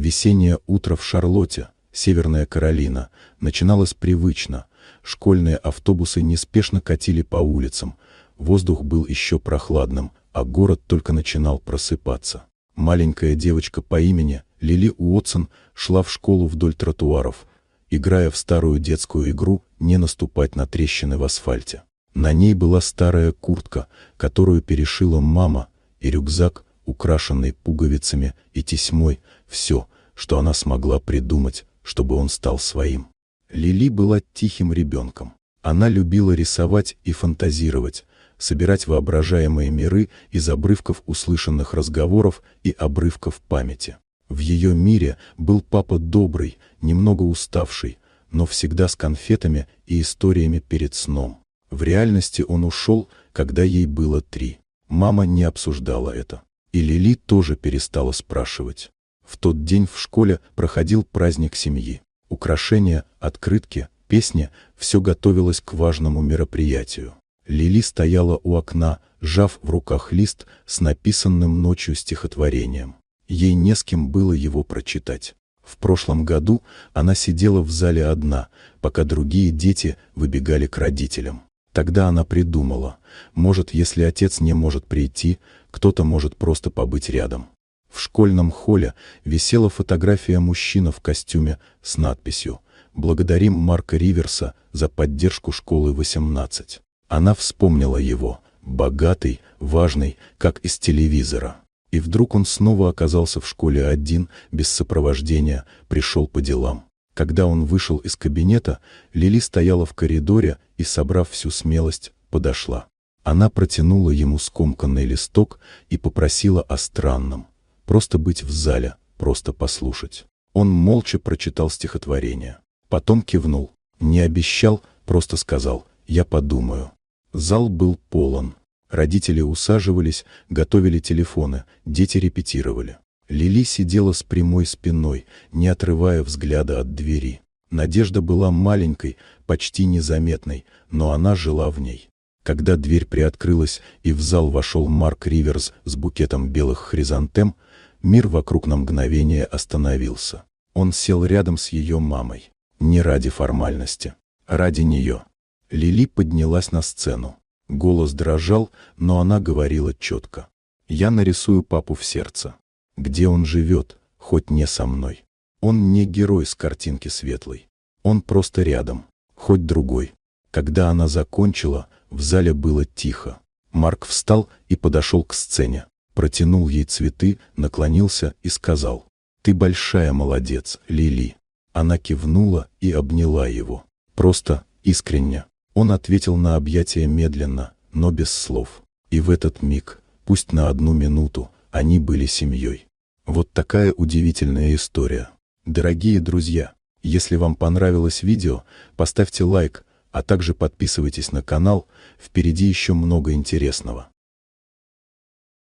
Весеннее утро в Шарлотте, Северная Каролина, начиналось привычно. Школьные автобусы неспешно катили по улицам. Воздух был еще прохладным, а город только начинал просыпаться. Маленькая девочка по имени Лили Уотсон шла в школу вдоль тротуаров, играя в старую детскую игру «Не наступать на трещины в асфальте». На ней была старая куртка, которую перешила мама, и рюкзак, украшенный пуговицами и тесьмой, все, что она смогла придумать, чтобы он стал своим. Лили была тихим ребенком. Она любила рисовать и фантазировать, собирать воображаемые миры из обрывков услышанных разговоров и обрывков памяти. В ее мире был папа добрый, немного уставший, но всегда с конфетами и историями перед сном. В реальности он ушел, когда ей было 3. Мама не обсуждала это. И Лили тоже перестала спрашивать. В тот день в школе проходил праздник семьи. Украшения, открытки, песни – все готовилось к важному мероприятию. Лили стояла у окна, сжав в руках лист с написанным ночью стихотворением. Ей не с кем было его прочитать. В прошлом году она сидела в зале одна, пока другие дети выбегали к родителям. Тогда она придумала, может, если отец не может прийти, кто-то может просто побыть рядом. В школьном холле висела фотография мужчины в костюме с надписью «Благодарим Марка Риверса за поддержку школы 18». Она вспомнила его, богатый, важный, как из телевизора. И вдруг он снова оказался в школе один, без сопровождения, пришел по делам. Когда он вышел из кабинета, Лили стояла в коридоре и, собрав всю смелость, подошла. Она протянула ему скомканный листок и попросила о странном. Просто быть в зале, просто послушать. Он молча прочитал стихотворение. Потом кивнул. Не обещал, просто сказал «Я подумаю». Зал был полон. Родители усаживались, готовили телефоны, дети репетировали. Лили сидела с прямой спиной, не отрывая взгляда от двери. Надежда была маленькой, почти незаметной, но она жила в ней. Когда дверь приоткрылась и в зал вошел Марк Риверс с букетом белых хризантем, мир вокруг на мгновение остановился. Он сел рядом с ее мамой. Не ради формальности, а ради нее. Лили поднялась на сцену. Голос дрожал, но она говорила четко. «Я нарисую папу в сердце. Где он живет, хоть не со мной. Он не герой с картинки светлой. Он просто рядом, хоть другой». Когда она закончила, в зале было тихо. Марк встал и подошел к сцене. Протянул ей цветы, наклонился и сказал: «Ты большая молодец, Лили». Она кивнула и обняла его. Просто, искренне. Он ответил на объятие медленно, но без слов. И в этот миг, пусть на 1 минуту, они были семьей. Вот такая удивительная история. Дорогие друзья, если вам понравилось видео, поставьте лайк, а также подписывайтесь на канал, впереди еще много интересного.